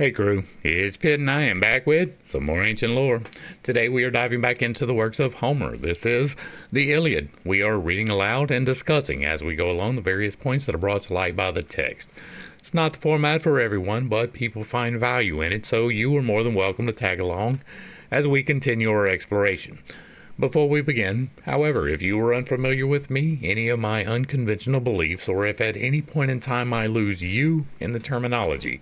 Hey crew, it's Pitt and I am back with some more ancient lore. Today we are diving back into the works of Homer. This is the Iliad. We are reading aloud and discussing as we go along the various points that are brought to light by the text. It's not the format for everyone, but people find value in it, so you are more than welcome to tag along as we continue our exploration. Before we begin, however, if you are unfamiliar with me, any of my unconventional beliefs, or if at any point in time I lose you in the terminology,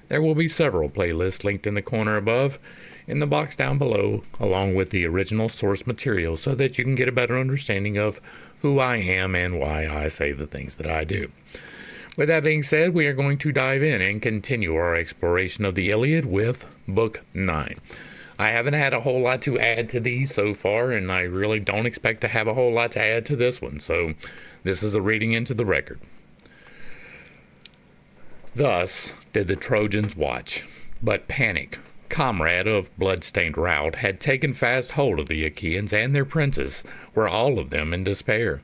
there will be several playlists linked in the corner above, in the box down below, along with the original source material so that you can get a better understanding of who I am and why I say the things that I do. With that being said, we are going to dive in and continue our exploration of the Iliad with Book 9. I haven't had a whole lot to add to these so far, and I really don't expect to have a whole lot to add to this one, so this is a reading into the record. Thus did the Trojans watch, but panic, comrade of blood-stained rout, had taken fast hold of the Achaeans, and their princes were all of them in despair.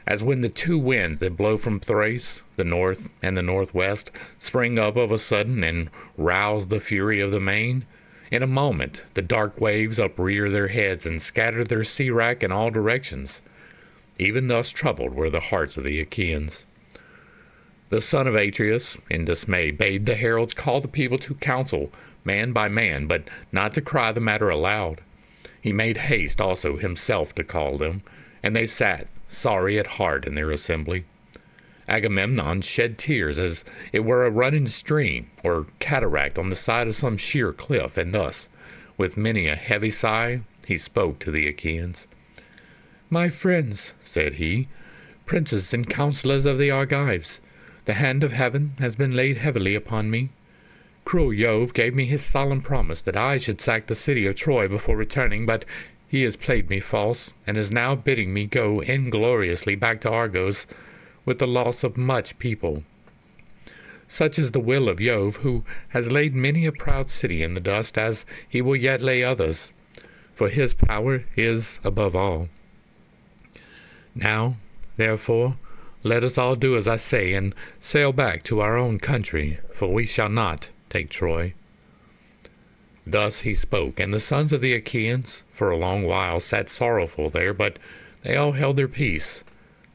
As when the two winds that blow from Thrace, the north and the northwest, spring up of a sudden and rouse the fury of the main, in a moment the dark waves uprear their heads and scatter their sea-wrack in all directions. Even thus troubled were the hearts of the Achaeans. The son of Atreus, in dismay, bade the heralds call the people to council, man by man, but not to cry the matter aloud. He made haste also himself to call them, and they sat, sorry at heart, in their assembly. Agamemnon shed tears as it were a running stream or cataract on the side of some sheer cliff, and thus, with many a heavy sigh, he spoke to the Achaeans. "My friends," said he, "princes and counselors of the Argives, the hand of heaven has been laid heavily upon me. Cruel Jove gave me his solemn promise that I should sack the city of Troy before returning, but he has played me false, and is now bidding me go ingloriously back to Argos, with the loss of much people. Such is the will of Jove, who has laid many a proud city in the dust, as he will yet lay others, for his power is above all. Now, therefore, let us all do as I say, and sail back to our own country, for we shall not take Troy." Thus he spoke, and the sons of the Achaeans for a long while sat sorrowful there, but they all held their peace,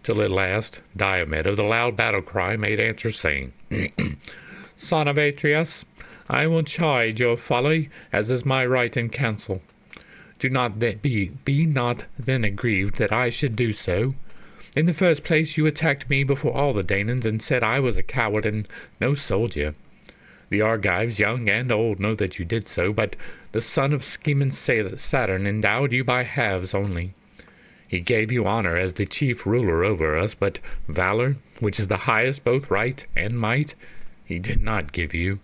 till at last Diomed of the loud battle-cry made answer, saying, "Son of Atreus, I will chide your folly, as is my right in council. Be not then aggrieved that I should do so. In the first place, you attacked me before all the Danaans, and said I was a coward and no soldier. The Argives, young and old, know that you did so, but the son of scheming Saturn endowed you by halves only. He gave you honor as the chief ruler over us, but valor, which is the highest both right and might, he did not give you.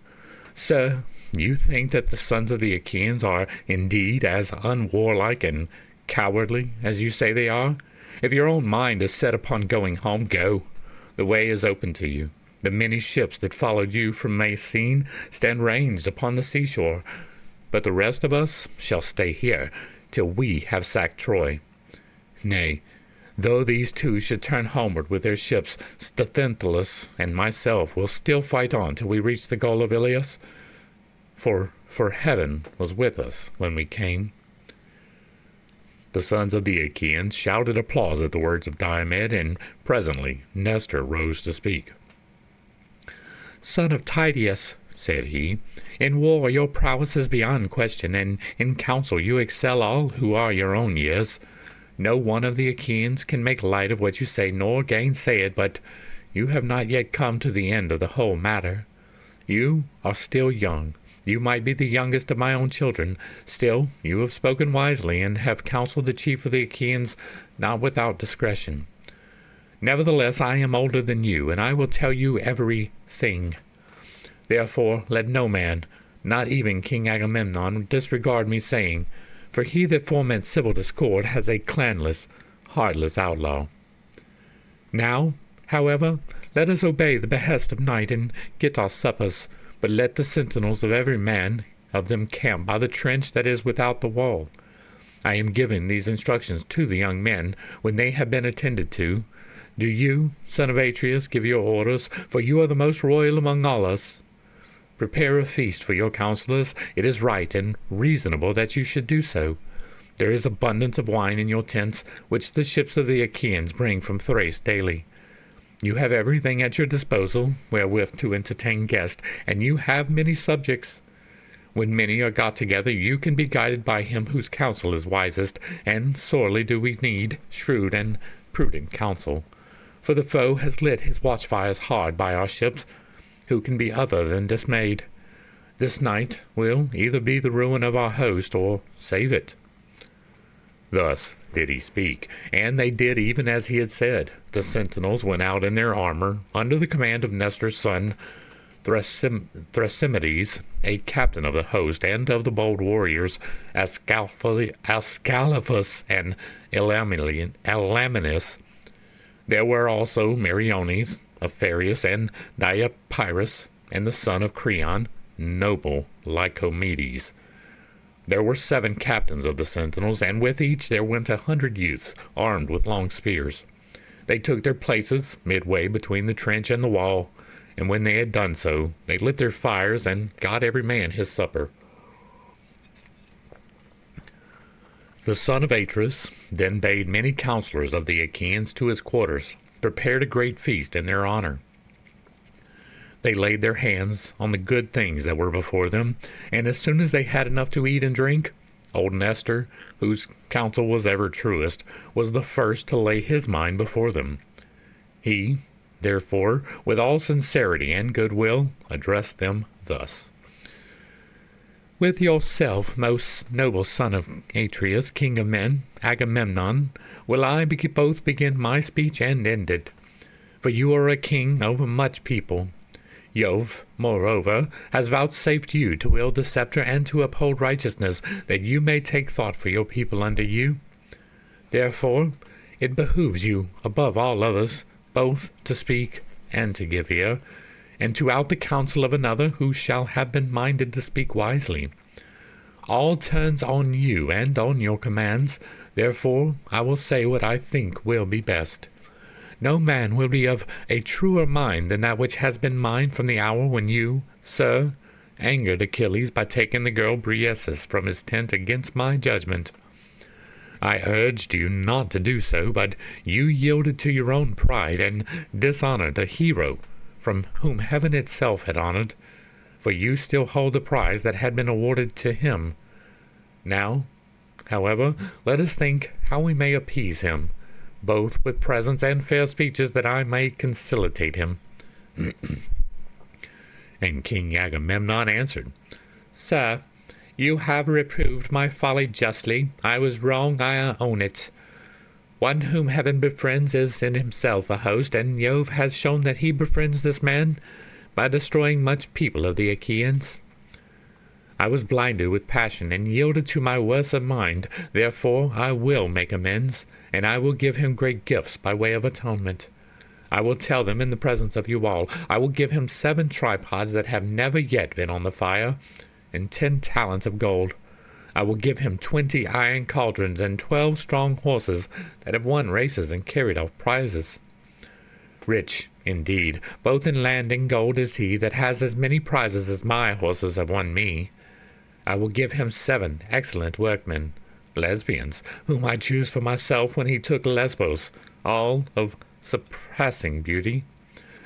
Sir, you think that the sons of the Achaeans are indeed as unwarlike and cowardly as you say they are? If your own mind is set upon going home, go. The way is open to you. The many ships that followed you from Mycenae stand ranged upon the seashore, but the rest of us shall stay here till we have sacked Troy. Nay, though these two should turn homeward with their ships, Sthenelus and myself will still fight on till we reach the goal of Ilias, for heaven was with us when we came." The sons of the Achaeans shouted applause at the words of Diomed, and presently Nestor rose to speak. "Son of Tydeus," said he, "in war your prowess is beyond question, and in counsel you excel all who are your own years. No one of the Achaeans can make light of what you say, nor gainsay it, but you have not yet come to the end of the whole matter. You are still young. You might be the youngest of my own children. Still, you have spoken wisely, and have counseled the chief of the Achaeans not without discretion. Nevertheless, I am older than you, and I will tell you everything. Therefore, let no man, not even King Agamemnon, disregard me saying, for he that foments civil discord has a clanless, heartless outlaw. Now, however, let us obey the behest of night and get our suppers, but let the sentinels of every man of them camp by the trench that is without the wall. I am giving these instructions to the young men when they have been attended to. Do you, son of Atreus, give your orders, for you are the most royal among all us. Prepare a feast for your counselors. It is right and reasonable that you should do so. There is abundance of wine in your tents, which the ships of the Achaeans bring from Thrace daily. You have everything at your disposal wherewith to entertain guests, and you have many subjects. When many are got together, you can be guided by him whose counsel is wisest, and sorely do we need shrewd and prudent counsel. For the foe has lit his watchfires hard by our ships. Who can be other than dismayed? This night will either be the ruin of our host or save it. Thus did he speak, and they did even as he had said. The sentinels went out in their armor, under the command of Nestor's son Thrasymedes, a captain of the host, and of the bold warriors Ascalaphus and Elaminus. There were also Meriones, Apharius, and Diapyrus, and the son of Creon, noble Lycomedes. There were 7 captains of the sentinels, and with each there went 100 youths, armed with long spears. They took their places midway between the trench and the wall, and when they had done so, they lit their fires and got every man his supper. The son of Atreus then bade many counselors of the Achaeans to his quarters, prepared a great feast in their honor. They laid their hands on the good things that were before them, and as soon as they had enough to eat and drink, old Nestor, whose counsel was ever truest, was the first to lay his mind before them. He, therefore, with all sincerity and goodwill, addressed them thus. With yourself, most noble son of Atreus, king of men, Agamemnon, will I both begin my speech and end it. For you are a king over much people. Jove, moreover, has vouchsafed you to wield the scepter and to uphold righteousness, that you may take thought for your people under you. Therefore, it behooves you, above all others, both to speak and to give ear, and to out the counsel of another who shall have been minded to speak wisely. All turns on you and on your commands, therefore I will say what I think will be best. No man will be of a truer mind than that which has been mine from the hour when you, sir, angered Achilles by taking the girl Briseis from his tent against my judgment. I urged you not to do so, but you yielded to your own pride and dishonored a hero from whom heaven itself had honored, for you still hold the prize that had been awarded to him. Now, however, let us think how we may appease him, both with presents and fair speeches, that I may conciliate him. And King Agamemnon answered, Sir, you have reproved my folly justly. I was wrong, I own it. One whom heaven befriends is in himself a host, and Jove has shown that he befriends this man by destroying much people of the Achaeans. I was blinded with passion and yielded to my worse of mind. Therefore I will make amends, and I will give him great gifts by way of atonement. I will tell them in the presence of you all. I will give him 7 tripods that have never yet been on the fire, and 10 talents of gold. I will give him 20 iron cauldrons and 12 strong horses that have won races and carried off prizes. Rich, indeed, both in land and gold is he that has as many prizes as my horses have won me. I will give him 7 excellent workmen, Lesbians, whom I choose for myself when he took Lesbos, all of surpassing beauty.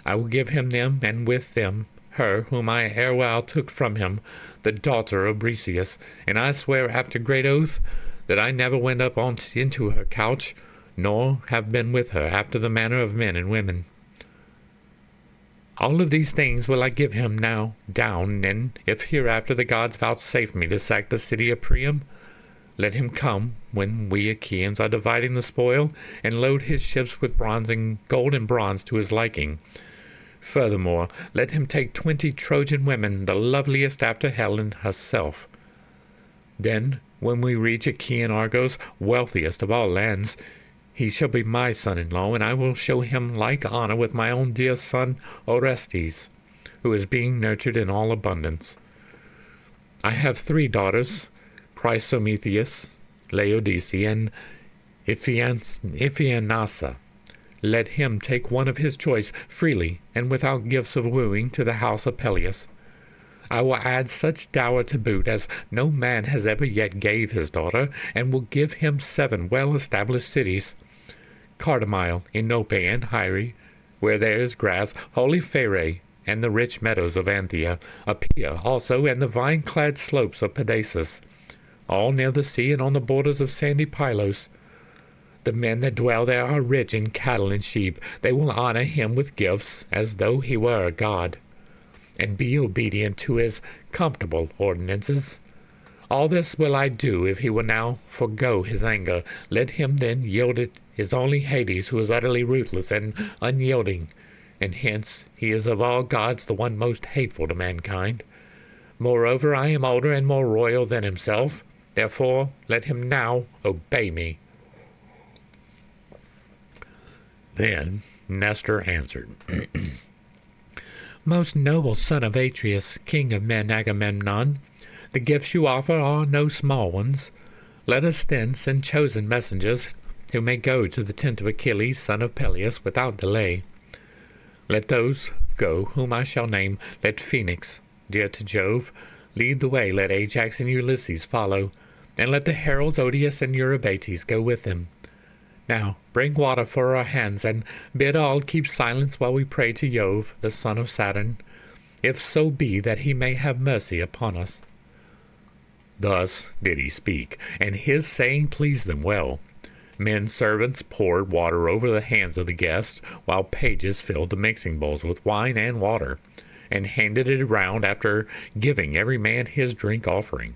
I will give him them, and with them her whom I erewhile took from him, the daughter of Briseis, and I swear after great oath that I never went up into her couch, nor have been with her after the manner of men and women. All of these things will I give him now down, and if hereafter the gods vouchsafe me to sack the city of Priam, let him come when we Achaeans are dividing the spoil, and load his ships with gold and bronze to his liking. Furthermore, let him take 20 Trojan women, the loveliest after Helen herself. Then, when we reach Achaean Argos, wealthiest of all lands, he shall be my son-in-law, and I will show him like honor with my own dear son Orestes, who is being nurtured in all abundance. I have 3 daughters, Chrysometheus, Laodice, and Iphianassa. Let him take one of his choice freely and without gifts of wooing to the house of Peleus. I will add such dower to boot as no man has ever yet gave his daughter, and will give him 7 well-established cities, Cardamile, Inope, and Hyre, where there is grass, holy Phere, and the rich meadows of Anthea, Apia also, and the vine-clad slopes of Pedasus, all near the sea and on the borders of sandy Pylos. The men that dwell there are rich in cattle and sheep. They will honor him with gifts, as though he were a god, and be obedient to his comfortable ordinances. All this will I do if he will now forego his anger. Let him then yield it is only Hades, who is utterly ruthless and unyielding, and hence he is of all gods the one most hateful to mankind. Moreover, I am older and more royal than himself. Therefore let him now obey me." Then Nestor answered, "Most noble son of Atreus, king of men Agamemnon, the gifts you offer are no small ones. Let us then send chosen messengers who may go to the tent of Achilles, son of Peleus, without delay. Let those go whom I shall name. Let Phoenix, dear to Jove, lead the way. Let Ajax and Ulysses follow, and let the heralds Odius and Eurybates go with them. Now bring water for our hands, and bid all keep silence while we pray to Jove, the son of Saturn, if so be that he may have mercy upon us." Thus did he speak, and his saying pleased them well. Men servants poured water over the hands of the guests, while pages filled the mixing bowls with wine and water, and handed it around after giving every man his drink offering.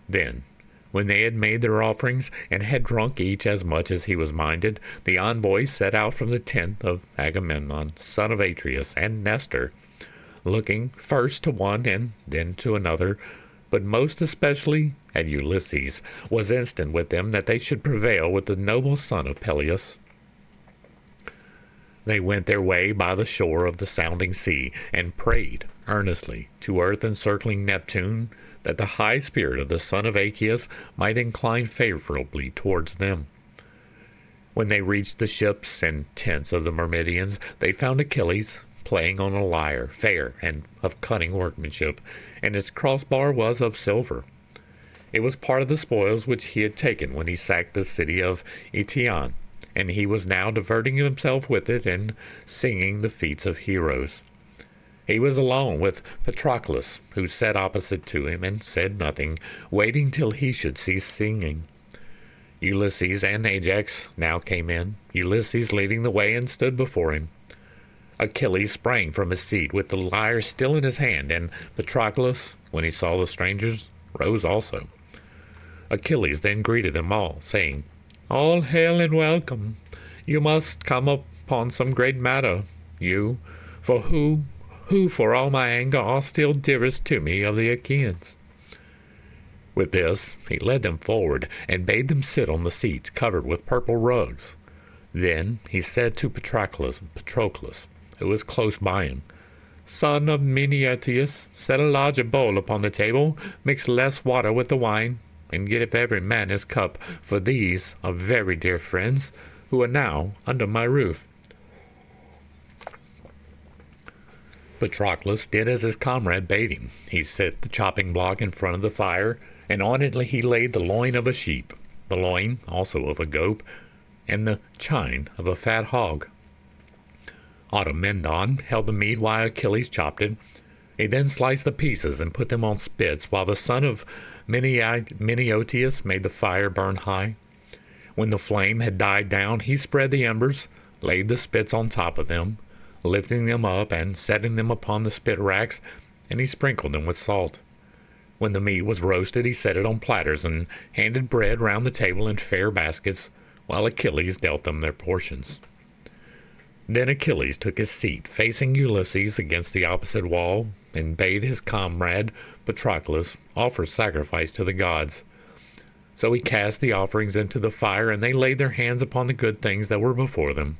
Then, when they had made their offerings, and had drunk each as much as he was minded, the envoys set out from the tent of Agamemnon, son of Atreus, and Nestor, looking first to one and then to another, but most especially at Ulysses, was instant with them that they should prevail with the noble son of Peleus. They went their way by the shore of the sounding sea, and prayed earnestly to earth-encircling Neptune that the high spirit of the son of Achilles might incline favorably towards them. When they reached the ships and tents of the Myrmidons, they found Achilles playing on a lyre, fair and of cunning workmanship, and its crossbar was of silver. It was part of the spoils which he had taken when he sacked the city of Eetion, and he was now diverting himself with it and singing the feats of heroes. He was alone with Patroclus, who sat opposite to him and said nothing, waiting till he should cease singing. Ulysses and Ajax now came in, Ulysses leading the way, and stood before him. Achilles sprang from his seat with the lyre still in his hand, and Patroclus, when he saw the strangers, rose also. Achilles then greeted them all, saying, "All hail and welcome. You must come upon some great matter, you, for who for all my anger are still dearest to me of the Achaeans." With this he led them forward, and bade them sit on the seats covered with purple rugs. Then he said to Patroclus, who was close by him, "Son of Menoetius, set a larger bowl upon the table, mix less water with the wine, and give every man his cup, for these are very dear friends, who are now under my roof." Patroclus did as his comrade bade him. He set the chopping block in front of the fire, and on it he laid the loin of a sheep, the loin also of a goat, and the chine of a fat hog. Automedon held the meat while Achilles chopped it. He then sliced the pieces and put them on spits, while the son of Menoetius made the fire burn high. When the flame had died down, he spread the embers, laid the spits on top of them, lifting them up and setting them upon the spit racks, and he sprinkled them with salt. When the meat was roasted, he set it on platters and handed bread round the table in fair baskets, while Achilles dealt them their portions. Then Achilles took his seat, facing Ulysses against the opposite wall, and bade his comrade Patroclus offer sacrifice to the gods. So he cast the offerings into the fire, and they laid their hands upon the good things that were before them.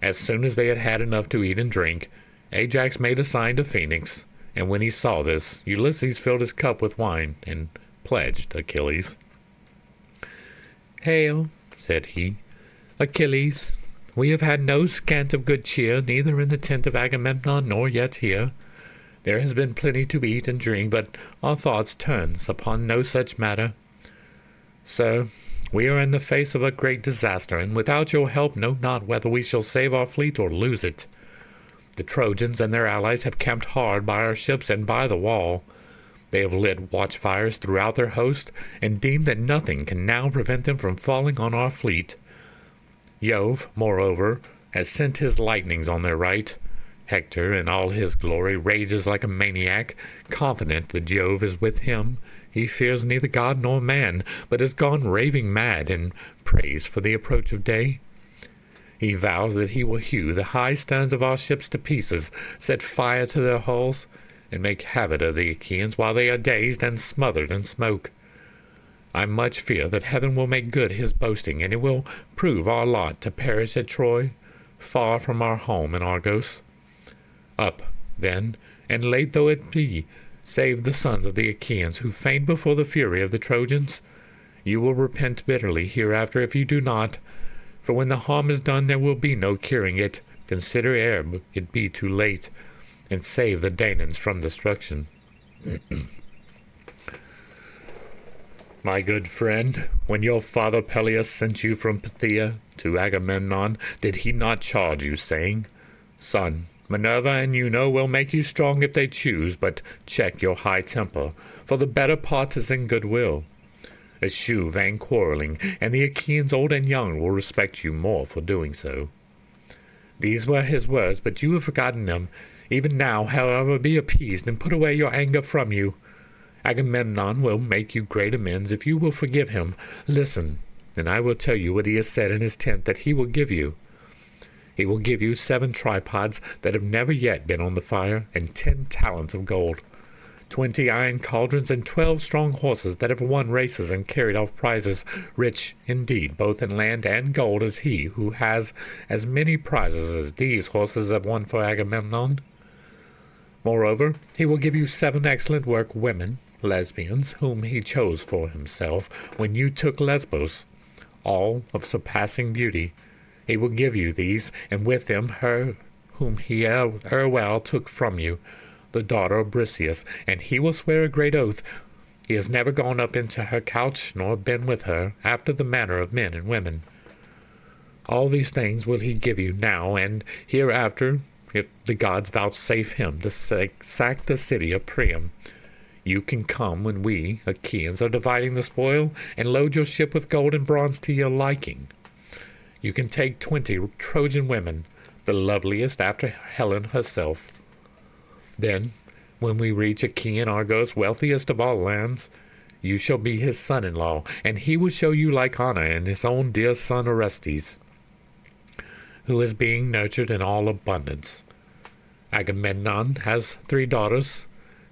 As soon as they had had enough to eat and drink, Ajax made a sign to Phoenix, and when he saw this, Ulysses filled his cup with wine and pledged Achilles. "Hail," said he, "Achilles. We have had no scant of good cheer, neither in the tent of Agamemnon nor yet here. There has been plenty to eat and drink, but our thoughts turns upon no such matter. Sir, we are in the face of a great disaster, and without your help know not whether we shall save our fleet or lose it. The Trojans and their allies have camped hard by our ships and by the wall. They have lit watchfires throughout their host, and deem that nothing can now prevent them from falling on our fleet. Jove, moreover, has sent his lightnings on their right. Hector, in all his glory, rages like a maniac, confident that Jove is with him. He fears neither God nor man, but has gone raving mad and prays for the approach of day. He vows that he will hew the high sterns of our ships to pieces, set fire to their hulls, and make havoc of the Achaeans while they are dazed and smothered in smoke. I much fear that heaven will make good his boasting, and it will prove our lot to perish at Troy, far from our home in Argos. Up, then, and late though it be, save the sons of the Achaeans, who faint before the fury of the Trojans. You will repent bitterly hereafter if you do not, for when the harm is done there will be no curing it. Consider ere it be too late, and save the Danaans from destruction. My good friend, when your father Peleus sent you from Phthia to Agamemnon, did he not charge you, saying, Son, Minerva and Juno will make you strong if they choose, but check your high temper, for the better part is in good will. Eschew vain quarreling, and the Achaeans old and young will respect you more for doing so. These were his words, but you have forgotten them. Even now, however, be appeased, and put away your anger from you. Agamemnon will make you great amends if you will forgive him. Listen, and I will tell you what he has said in his tent that he will give you. He will give you 7 tripods that have never yet been on the fire, and 10 talents of gold, 20 iron cauldrons, and 12 strong horses that have won races and carried off prizes, rich indeed both in land and gold as he who has as many prizes as these horses have won for Agamemnon. Moreover, he will give you 7 excellent work women, lesbians, whom he chose for himself when you took Lesbos, all of surpassing beauty. He will give you these, and with them her whom he erewhile took from you, the daughter of Briseis, and he will swear a great oath. He has never gone up into her couch, nor been with her, after the manner of men and women. All these things will he give you now, and hereafter, if the gods vouchsafe him to sack the city of Priam. You can come when we, Achaeans, are dividing the spoil, and load your ship with gold and bronze to your liking. You can take 20 Trojan women, the loveliest after Helen herself. Then, when we reach Achaean Argos, wealthiest of all lands, you shall be his son-in-law, and he will show you like honor in his own dear son Orestes, who is being nurtured in all abundance. Agamemnon has 3 daughters,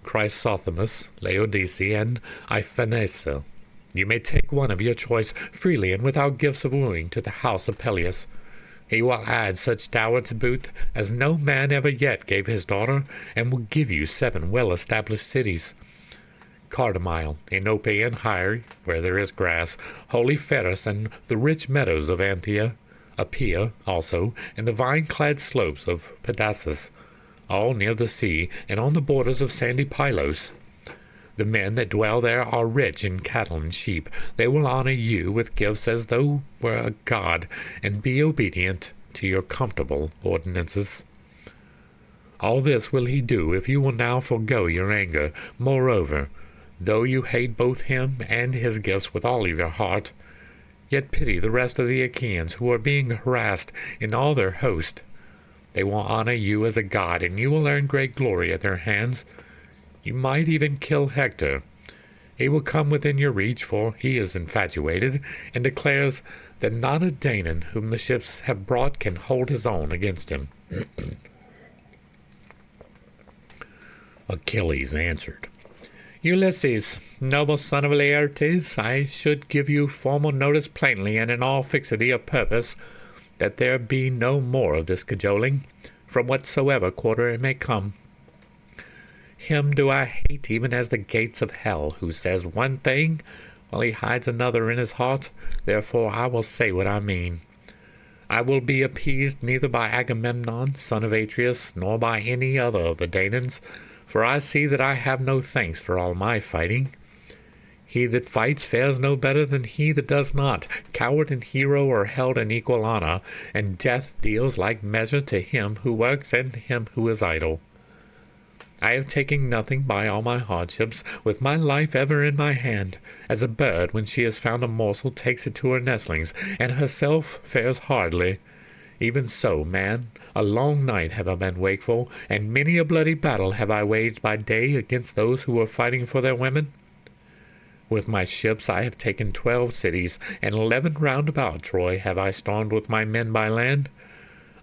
Chrysothemis, Laodice, and Iphanesa. You may take one of your choice freely and without gifts of wooing to the house of Peleus. He will add such dower to boot as no man ever yet gave his daughter, and will give you 7 well-established cities. Cardamyle, Enope, and Hyre, where there is grass, holy Pharis, and the rich meadows of Anthea, Apia also, and the vine-clad slopes of Pedasus, all near the sea, and on the borders of sandy Pylos. The men that dwell there are rich in cattle and sheep. They will honor you with gifts as though were a god, and be obedient to your comfortable ordinances. All this will he do if you will now forego your anger. Moreover, though you hate both him and his gifts with all of your heart, yet pity the rest of the Achaeans who are being harassed in all their host. They will honor you as a god, and you will earn great glory at their hands. You might even kill Hector. He will come within your reach, for he is infatuated, and declares that not a Danaan whom the ships have brought can hold his own against him. Achilles answered, Ulysses, noble son of Laertes, I should give you formal notice plainly and in all fixity of purpose, that there be no more of this cajoling, from whatsoever quarter it may come. Him do I hate even as the gates of hell, who says one thing while he hides another in his heart. Therefore I will say what I mean. I will be appeased neither by Agamemnon, son of Atreus, nor by any other of the Danaans, for I see that I have no thanks for all my fighting. He that fights fares no better than he that does not. Coward and hero are held in equal honor, and death deals like measure to him who works and him who is idle. I have taken nothing by all my hardships, with my life ever in my hand, as a bird when she has found a morsel takes it to her nestlings, and herself fares hardly. Even so, man, a long night have I been wakeful, and many a bloody battle have I waged by day against those who were fighting for their women. With my ships I have taken 12 cities, and 11 round about Troy have I stormed with my men by land.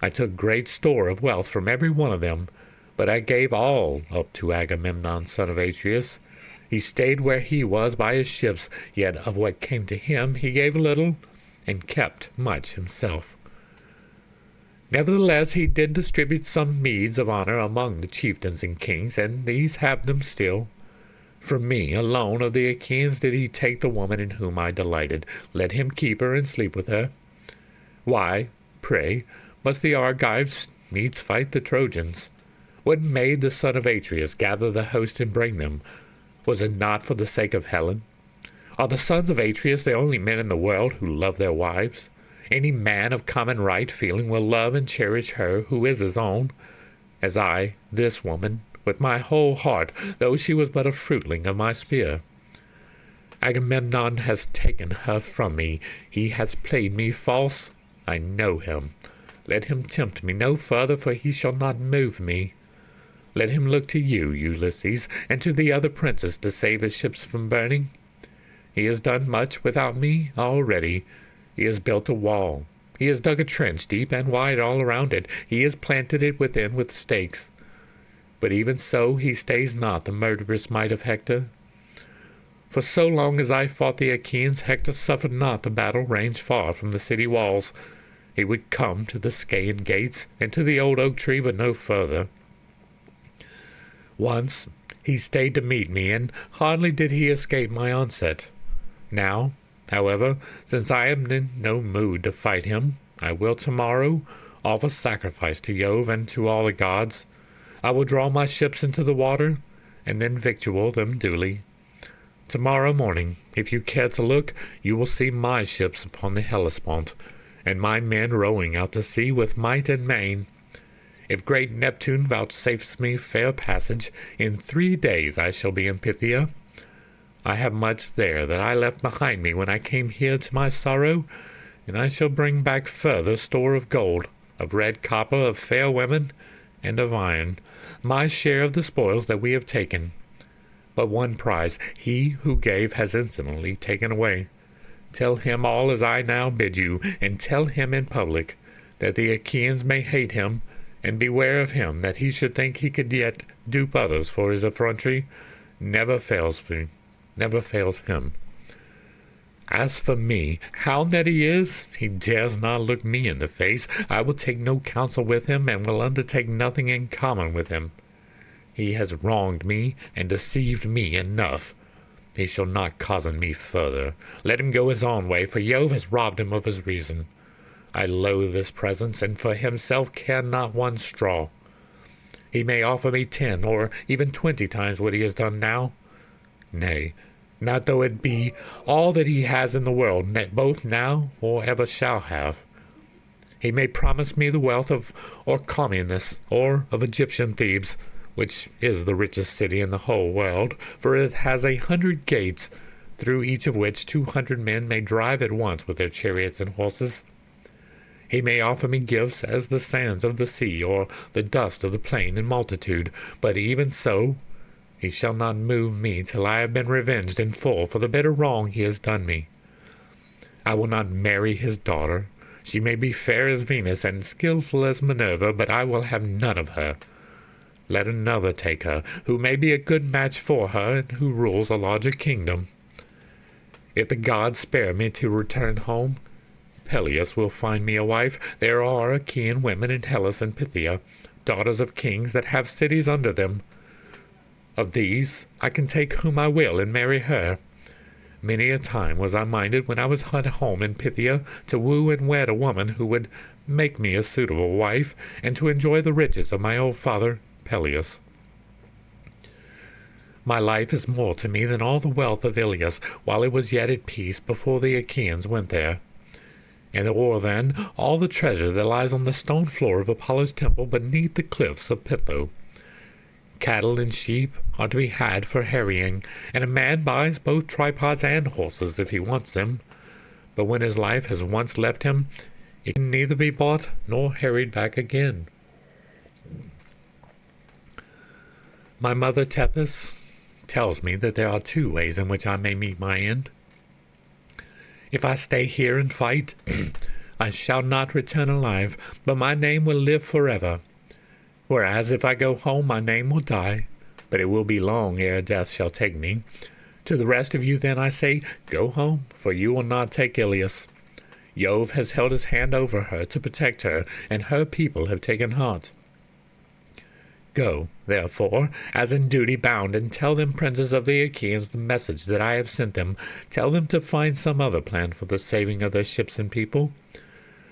I took great store of wealth from every one of them, but I gave all up to Agamemnon son of Atreus. He stayed where he was by his ships, yet of what came to him he gave little, and kept much himself. Nevertheless he did distribute some meeds of honor among the chieftains and kings, and these have them still. From me alone of the Achaeans did he take the woman in whom I delighted, let him keep her and sleep with her. Why, pray, must the Argives needs fight the Trojans? What made the son of Atreus gather the host and bring them? Was it not for the sake of Helen? Are the sons of Atreus the only men in the world who love their wives? Any man of common right feeling will love and cherish her who is his own, as I, this woman, with my whole heart, though she was but a fruitling of my spear. Agamemnon has taken her from me. He has played me false. I know him. Let him tempt me no further, for he shall not move me. Let him look to you, Ulysses, and to the other princes to save his ships from burning. He has done much without me already. He has built a wall. He has dug a trench deep and wide all around it. He has planted it within with stakes. But even so he stays not the murderous might of Hector. For so long as I fought the Achaeans, Hector suffered not the battle range far from the city walls. He would come to the Scaean gates, and to the old oak tree, but no further. Once he stayed to meet me, and hardly did he escape my onset. Now, however, since I am in no mood to fight him, I will tomorrow offer sacrifice to Jove and to all the gods. I will draw my ships into the water, and then victual them duly. Tomorrow morning, if you care to look, you will see my ships upon the Hellespont, and my men rowing out to sea with might and main. If great Neptune vouchsafes me fair passage, in 3 days I shall be in Phthia. I have much there that I left behind me when I came here to my sorrow, and I shall bring back further store of gold, of red copper, of fair women, and of iron, my share of the spoils that we have taken. But one prize he who gave has insolently taken away. Tell him all as I now bid you, and tell him in public, that the Achaeans may hate him, and beware of him, that he should think he could yet dupe others for his effrontery. Never fails him. As for me, hound that he is, he dares not look me in the face. I will take no counsel with him, and will undertake nothing in common with him. He has wronged me and deceived me enough. He shall not cozen me further. Let him go his own way, for Jove has robbed him of his reason. I loathe his presence, and for himself care not one straw. He may offer me 10 or even 20 times what he has done now. Nay, not though it be all that he has in the world, both now or ever shall have. He may promise me the wealth of Orchomenus, or of Egyptian Thebes, which is the richest city in the whole world, for it has 100 gates, through each of which 200 men may drive at once with their chariots and horses. He may offer me gifts as the sands of the sea, or the dust of the plain in multitude, but even so he shall not move me till I have been revenged in full for the bitter wrong he has done me. I will not marry his daughter. She may be fair as Venus and skilful as Minerva, but I will have none of her. Let another take her, who may be a good match for her, and who rules a larger kingdom. If the gods spare me to return home, Peleus will find me a wife. There are Achaean women in Hellas and Phthia, daughters of kings that have cities under them. Of these I can take whom I will and marry her. Many a time was I minded, when I was at home in Phthia, to woo and wed a woman who would make me a suitable wife, and to enjoy the riches of my old father Peleus. My life is more to me than all the wealth of Iliad while it was yet at peace before the Achaeans went there. And or then all the treasure that lies on the stone floor of Apollo's temple beneath the cliffs of Pytho. Cattle and sheep are to be had for harrying, and a man buys both tripods and horses if he wants them. But when his life has once left him, it can neither be bought nor harried back again. My mother Tethys tells me that there are 2 ways in which I may meet my end. If I stay here and fight, I shall not return alive, but my name will live forever. Whereas if I go home, my name will die, but it will be long ere death shall take me. To the rest of you then I say, go home, for you will not take Iliad. Jove has held his hand over her to protect her, and her people have taken heart. Go, therefore, as in duty bound, and tell them, princes of the Achaeans, the message that I have sent them. Tell them to find some other plan for the saving of their ships and people.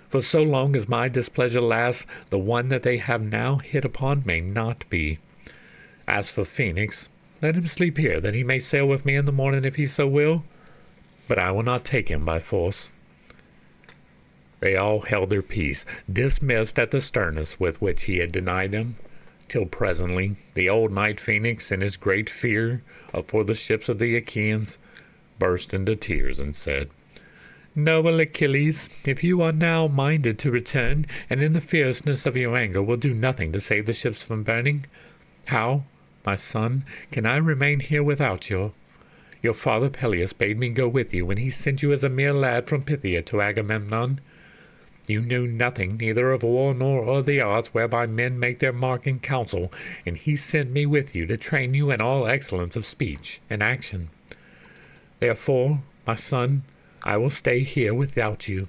For so long as my displeasure lasts, the one that they have now hit upon may not be. As for Phoenix, let him sleep here, that he may sail with me in the morning if he so will. But I will not take him by force. They all held their peace, dismissed at the sternness with which he had denied them, till presently the old knight Phoenix, in his great fear for the ships of the Achaeans, burst into tears and said, Noble Achilles, if you are now minded to return, and in the fierceness of your anger will do nothing to save the ships from burning, how, my son, can I remain here without you? Your father Peleus bade me go with you when he sent you as a mere lad from Phthia to Agamemnon. You knew nothing neither of war nor of the arts whereby men make their mark in council, and he sent me with you to train you in all excellence of speech and action. Therefore, my son, I will stay here without you.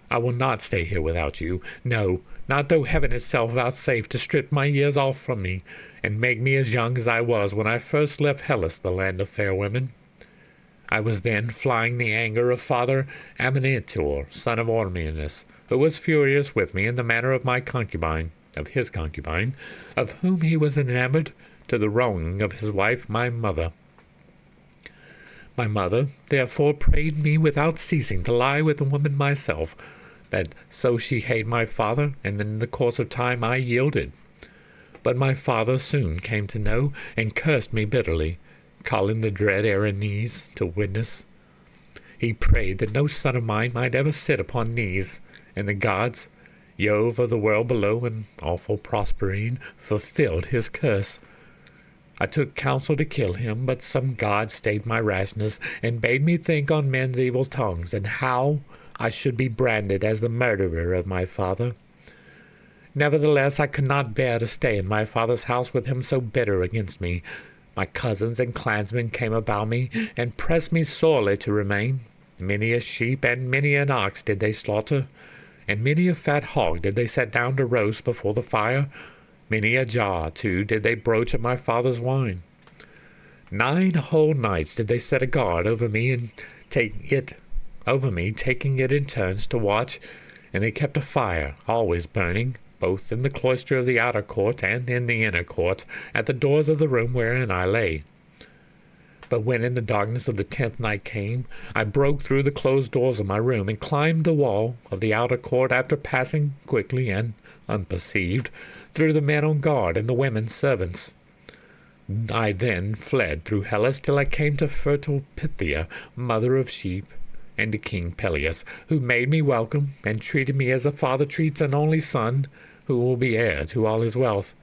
I will not stay here without you, no, not though heaven itself vouchsafe to strip my years off from me, and make me as young as I was when I first left Hellas, the land of fair women. I was then flying the anger of Father Amenitor, son of Ormenus, who was furious with me in the manner of my concubine, of his concubine, of whom he was enamored, to the wronging of his wife my mother. My mother therefore prayed me without ceasing to lie with the woman myself, that so she hate my father, and in the course of time I yielded. But my father soon came to know, and cursed me bitterly, calling the dread Erinnys to witness. He prayed that no son of mine might ever sit upon knees, and the gods, Jove of the world below and awful Proserpine, fulfilled his curse. I took counsel to kill him, but some god stayed my rashness, and bade me think on men's evil tongues, and how I should be branded as the murderer of my father. Nevertheless, I could not bear to stay in my father's house with him so bitter against me. My cousins and clansmen came about me, and pressed me sorely to remain. Many a sheep and many an ox did they slaughter, and many a fat hog did they set down to roast before the fire. Many a jar, too, did they broach at my father's wine. 9 whole nights did they set a guard over me, and taking it in turns to watch, and they kept a fire always burning, both in the cloister of the outer court and in the inner court, at the doors of the room wherein I lay. But when in the darkness of the 10th night came, I broke through the closed doors of my room, and climbed the wall of the outer court, after passing quickly and unperceived through the men on guard and the women servants. I then fled through Hellas till I came to fertile Phthia, mother of sheep, and to King Peleus, who made me welcome, and treated me as a father treats an only son, who will be heir to all his wealth.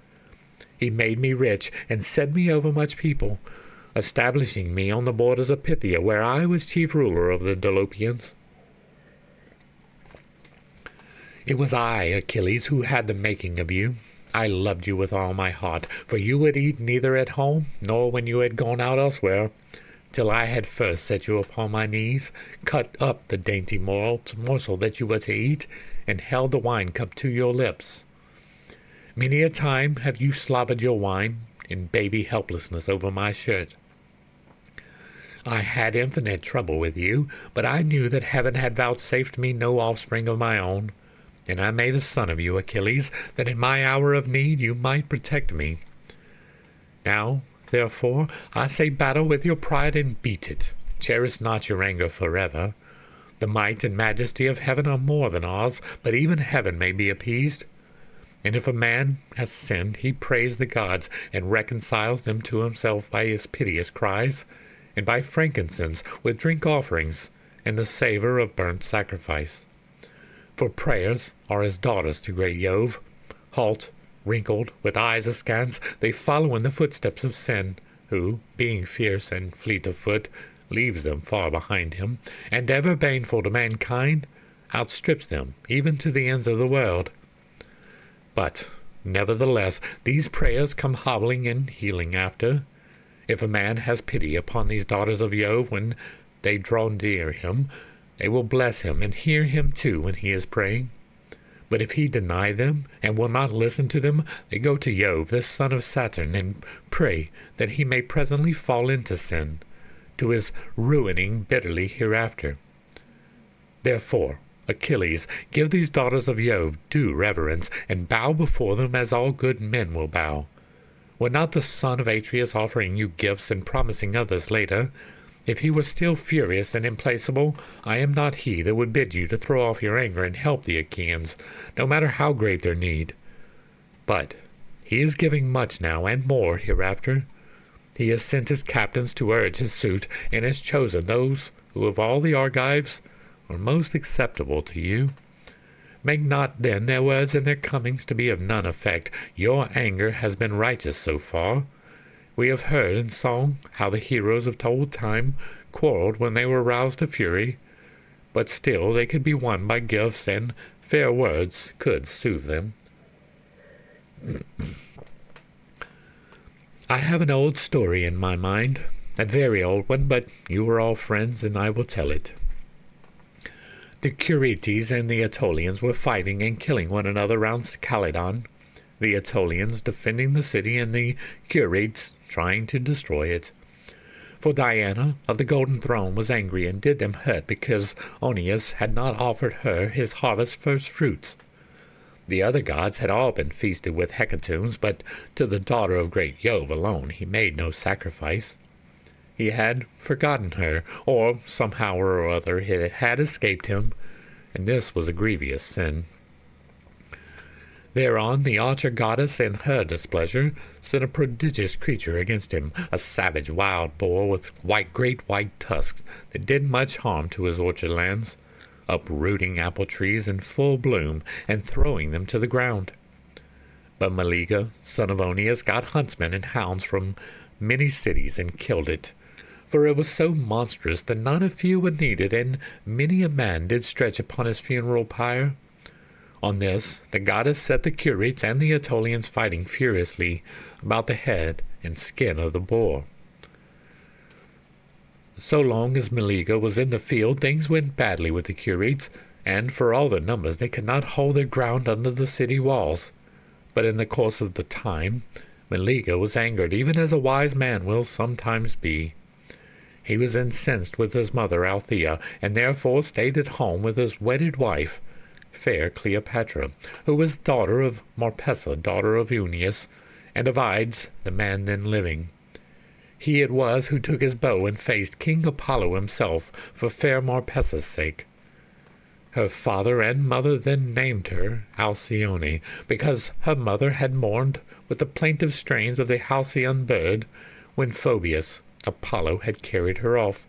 He made me rich, and set me over much people, establishing me on the borders of Phthia, where I was chief ruler of the Dolopians. It was I, Achilles, who had the making of you. I loved you with all my heart, for you would eat neither at home, nor when you had gone out elsewhere, till I had first set you upon my knees, cut up the dainty morsel that you were to eat, and held the wine-cup to your lips. Many a time have you slobbered your wine in baby helplessness over my shirt. I had infinite trouble with you, but I knew that heaven had vouchsafed me no offspring of my own, and I made a son of you, Achilles, that in my hour of need you might protect me. Now therefore, I say battle with your pride and beat it. Cherish not your anger forever. The might and majesty of heaven are more than ours, but even heaven may be appeased. And if a man has sinned, he prays the gods, and reconciles them to himself by his piteous cries, and by frankincense with drink offerings, and the savour of burnt sacrifice. For prayers are as daughters to great Jove. Halt, wrinkled, with eyes askance, they follow in the footsteps of sin, who, being fierce and fleet of foot, leaves them far behind him, and ever baneful to mankind, outstrips them even to the ends of the world. But, nevertheless, these prayers come hobbling and healing after. If a man has pity upon these daughters of Jove when they draw near him, they will bless him and hear him too when he is praying. But if he deny them and will not listen to them, they go to Jove, the son of Saturn, and pray that he may presently fall into sin, to his ruining bitterly hereafter. Therefore, Achilles, give these daughters of Jove due reverence, and bow before them as all good men will bow. Were not the son of Atreus offering you gifts and promising others later? If he were still furious and implacable, I am not he that would bid you to throw off your anger and help the Achaeans, no matter how great their need. But he is giving much now, and more hereafter. He has sent his captains to urge his suit, and has chosen those who of all the Argives are most acceptable to you. Make not then their words and their comings to be of none effect. Your anger has been righteous so far. We have heard in song how the heroes of old time quarrelled when they were roused to fury, but still they could be won by gifts, and fair words could soothe them. I have an old story in my mind, a very old one, but you are all friends, and I will tell it. The Curetes and the Aetolians were fighting and killing one another round Calydon, the Aetolians defending the city and the Curetes trying to destroy it. For Diana of the Golden Throne was angry and did them hurt because Oeneus had not offered her his harvest first fruits. The other gods had all been feasted with hecatombs, but to the daughter of great Jove alone he made no sacrifice. He had forgotten her, or somehow or other it had escaped him, and this was a grievous sin. Thereon the archer goddess, in her displeasure, sent a prodigious creature against him, a savage wild boar with great white tusks that did much harm to his orchard lands, uprooting apple trees in full bloom and throwing them to the ground. But Meleagus, son of Oeneus, got huntsmen and hounds from many cities and killed it, for it was so monstrous that not a few were needed, and many a man did stretch upon his funeral pyre. On this the goddess set the Curetes and the Aetolians fighting furiously about the head and skin of the boar. So long as Meleagus was in the field, things went badly with the Curetes, and for all their numbers they could not hold their ground under the city walls. But in the course of the time, Meleagus was angered, even as a wise man will sometimes be. He was incensed with his mother Althea, and therefore stayed at home with his wedded wife, fair Cleopatra, who was daughter of Marpessa, daughter of Oeneus, and of Ides, the man then living. He it was who took his bow and faced King Apollo himself for fair Marpessa's sake. Her father and mother then named her Alcyone, because her mother had mourned with the plaintive strains of the halcyon bird when Phoebus, Apollo, had carried her off.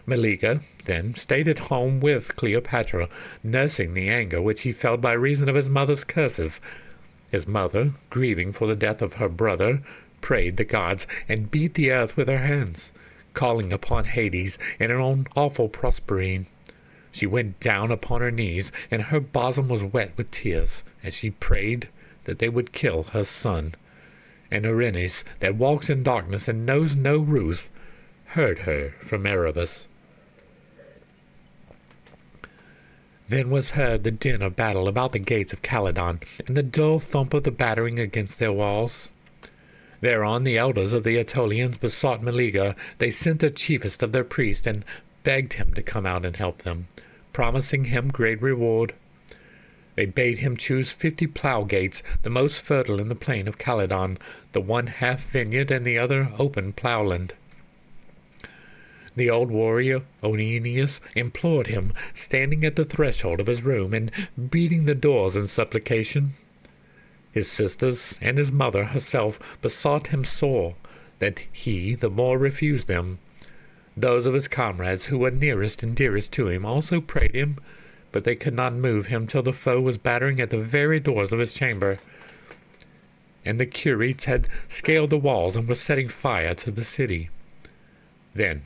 Meleagus then stayed at home with Cleopatra, nursing the anger which he felt by reason of his mother's curses. His mother, grieving for the death of her brother, prayed the gods and beat the earth with her hands, calling upon Hades and her own awful Proserpine. She went down upon her knees, and her bosom was wet with tears, as she prayed that they would kill her son. And Erinnys, that walks in darkness and knows no ruth, heard her from Erebus. Then was heard the din of battle about the gates of Calydon, and the dull thump of the battering against their walls. Thereon the elders of the Aetolians besought Meleagus. They sent the chiefest of their priests, and begged him to come out and help them, promising him great reward. They bade him choose 50 plough-gates, the most fertile in the plain of Calydon, the one half vineyard and the other open ploughland. The old warrior Oeneus implored him, standing at the threshold of his room and beating the doors in supplication. His sisters and his mother herself besought him sore, that he the more refused them. Those of his comrades who were nearest and dearest to him also prayed him, but they could not move him till the foe was battering at the very doors of his chamber, and the Curetes had scaled the walls and were setting fire to the city. Then,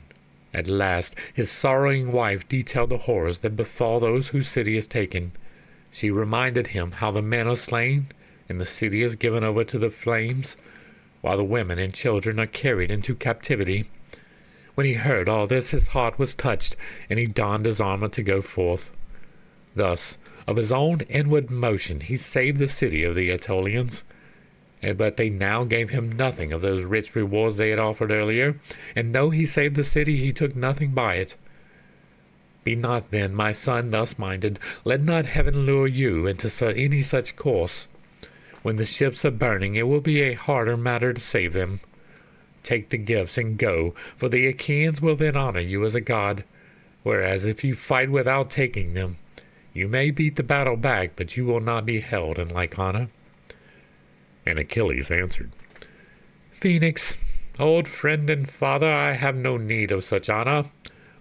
at last, his sorrowing wife detailed the horrors that befall those whose city is taken. She reminded him how the men are slain, and the city is given over to the flames, while the women and children are carried into captivity. When he heard all this, his heart was touched, and he donned his armor to go forth. Thus, of his own inward motion, he saved the city of the Aetolians. But they now gave him nothing of those rich rewards they had offered earlier, and though he saved the city, he took nothing by it. Be not then, my son, thus minded. Let not heaven lure you into any such course. When the ships are burning, it will be a harder matter to save them. Take the gifts and go, for the Achaeans will then honor you as a god, whereas if you fight without taking them, you may beat the battle back, but you will not be held in like honor. And Achilles answered, Phoenix, old friend and father, I have no need of such honor.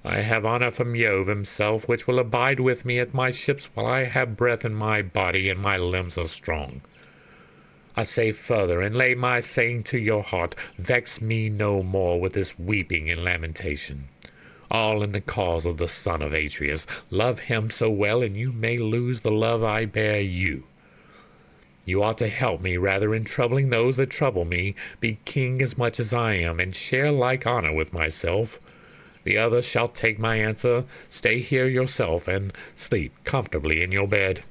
I have honor from Jove himself, which will abide with me at my ships while I have breath in my body and my limbs are strong. I say further, and lay my saying to your heart, vex me no more with this weeping and lamentation. All in the cause of the son of Atreus. Love him so well, and you may lose the love I bear you. You ought to help me rather in troubling those that trouble me. Be king as much as I am, and share like honor with myself. The others shall take my answer. Stay here yourself, and sleep comfortably in your bed.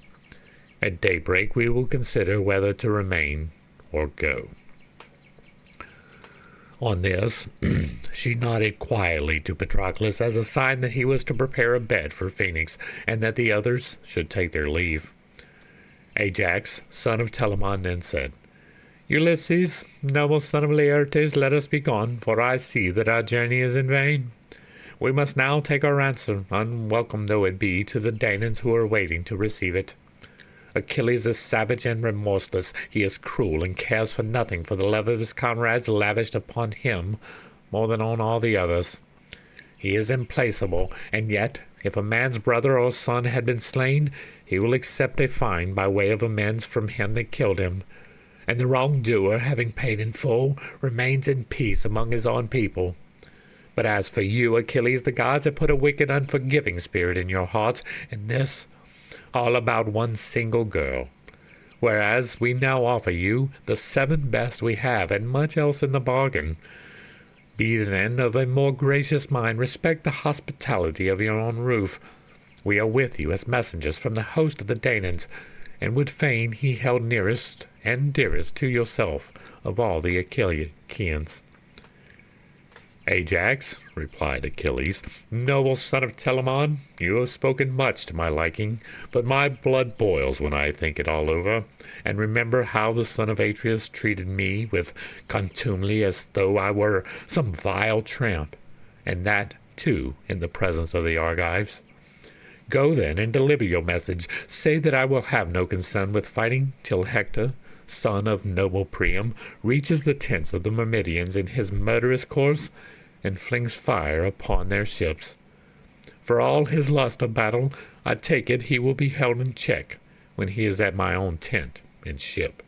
At daybreak we will consider whether to remain or go. On this, she nodded quietly to Patroclus as a sign that he was to prepare a bed for Phoenix, and that the others should take their leave. Ajax, son of Telamon, then said, Ulysses, noble son of Laertes, let us be gone, for I see that our journey is in vain. We must now take our ransom, unwelcome though it be, to the Danaans who are waiting to receive it. Achilles is savage and remorseless. He is cruel and cares for nothing for the love of his comrades lavished upon him more than on all the others. He is implacable, and yet, if a man's brother or son had been slain, he will accept a fine by way of amends from him that killed him, and the wrongdoer, having paid in full, remains in peace among his own people. But as for you, Achilles, the gods have put a wicked, unforgiving spirit in your hearts, and this all about one single girl, whereas we now offer you the 7 best we have, and much else in the bargain. Be then of a more gracious mind, respect the hospitality of your own roof. We are with you as messengers from the host of the Danaans, and would fain he held nearest and dearest to yourself of all the Achaeans. Ajax, replied Achilles, noble son of Telamon, you have spoken much to my liking, but my blood boils when I think it all over, and remember how the son of Atreus treated me with contumely as though I were some vile tramp, and that, too, in the presence of the Argives. Go then and deliver your message. Say that I will have no concern with fighting till Hector, son of noble Priam, reaches the tents of the Myrmidons in his murderous course, and flings fire upon their ships. For all his lust of battle, I take it he will be held in check when he is at my own tent and ship.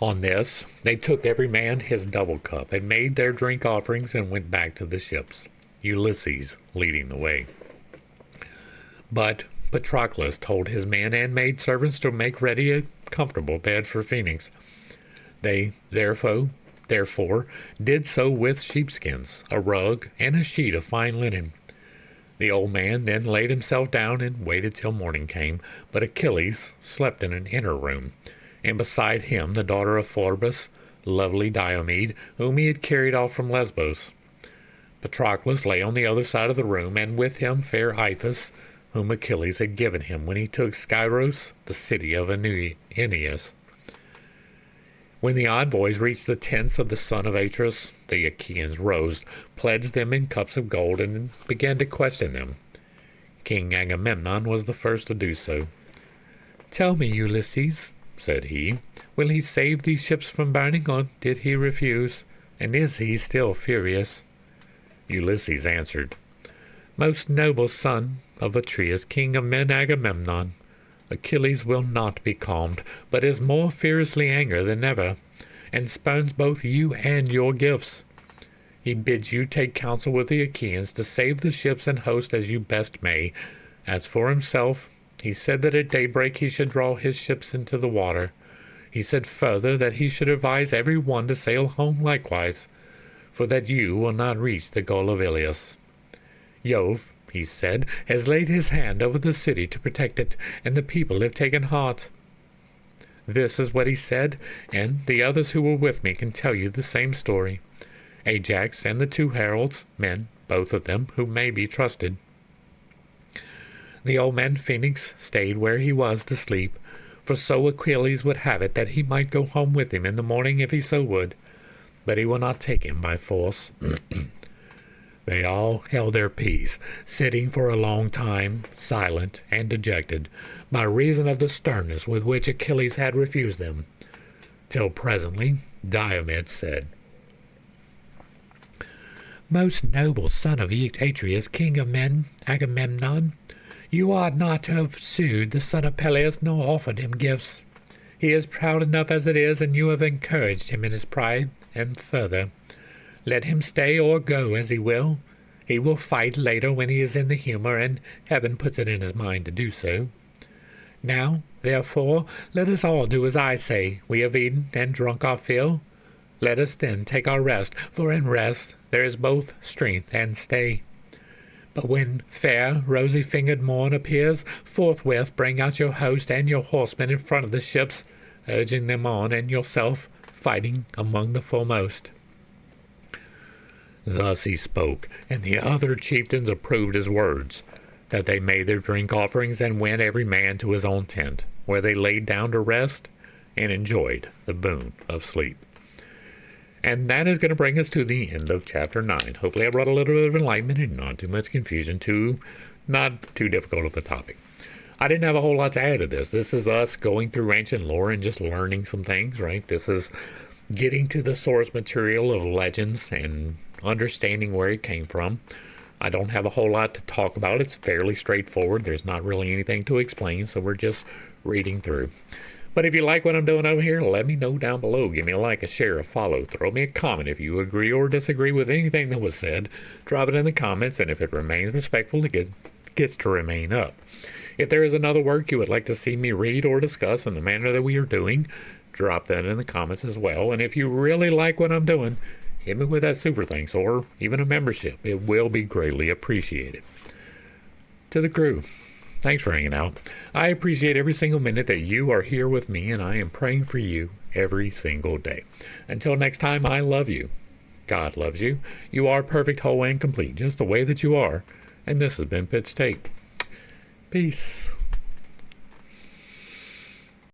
On this, they took every man his double cup, and made their drink offerings, and went back to the ships, Ulysses leading the way. But Patroclus told his men and maidservants to make ready a comfortable bed for Phoenix. They therefore did so with sheepskins, a rug, and a sheet of fine linen. The old man then laid himself down and waited till morning came, but Achilles slept in an inner room, and beside him the daughter of Phorbas, lovely Diomede, whom he had carried off from Lesbos. Patroclus lay on the other side of the room, and with him fair Iphis, whom Achilles had given him when he took Skyros, the city of Aeneas. When the envoys reached the tents of the son of Atreus, the Achaeans rose, pledged them in cups of gold, and began to question them. King Agamemnon was the first to do so. "Tell me, Ulysses," said he, "will he save these ships from burning, or did he refuse? And is he still furious?" Ulysses answered, "Most noble son of Atreus, king of men Agamemnon, Achilles will not be calmed, but is more fiercely angry than ever, and spurns both you and your gifts. He bids you take counsel with the Achaeans to save the ships and host as you best may. As for himself, he said that at daybreak he should draw his ships into the water. He said further that he should advise every one to sail home likewise, for that you will not reach the goal of Iliad. Jove, he said, has laid his hand over the city to protect it, and the people have taken heart. This is what he said, and the others who were with me can tell you the same story. Ajax and the 2 heralds, men, both of them, who may be trusted. The old man Phoenix stayed where he was to sleep, for so Achilles would have it that he might go home with him in the morning if he so would, but he will not take him by force. They all held their peace, sitting for a long time, silent and dejected, by reason of the sternness with which Achilles had refused them, till presently Diomed said, "Most noble son of Atreus, king of men, Agamemnon, you ought not to have sued the son of Peleus nor offered him gifts. He is proud enough as it is, and you have encouraged him in his pride. And further, let him stay or go as he will. He will fight later when he is in the humor, and heaven puts it in his mind to do so. Now, therefore, let us all do as I say. We have eaten and drunk our fill. Let us then take our rest, for in rest there is both strength and stay. But when fair, rosy-fingered morn appears, forthwith bring out your host and your horsemen in front of the ships, urging them on, and yourself fighting among the foremost." Thus he spoke, and the other chieftains approved his words, that they made their drink offerings and went every man to his own tent, where they laid down to rest and enjoyed the boon of sleep. And that is going to bring us to the end of chapter 9. Hopefully I brought a little bit of enlightenment and not too much confusion, not too difficult of a topic. I didn't have a whole lot to add to this. This is us going through ancient lore and just learning some things, right? This is getting to the source material of legends and understanding where it came from. I don't have a whole lot to talk about. It's fairly straightforward. There's not really anything to explain, so we're just reading through. But if you like what I'm doing over here, let me know down below. Give me a like, a share, a follow. Throw me a comment if you agree or disagree with anything that was said. Drop it in the comments, and if it remains respectful, it gets to remain up. If there is another work you would like to see me read or discuss in the manner that we are doing, drop that in the comments as well. And if you really like what I'm doing, hit me with that super thanks or even a membership. It will be greatly appreciated. To the crew, thanks for hanging out. I appreciate every single minute that you are here with me, and I am praying for you every single day. Until next time, I love you. God loves you. You are perfect, whole, and complete, just the way that you are. And this has been Pitt's Take. Peace.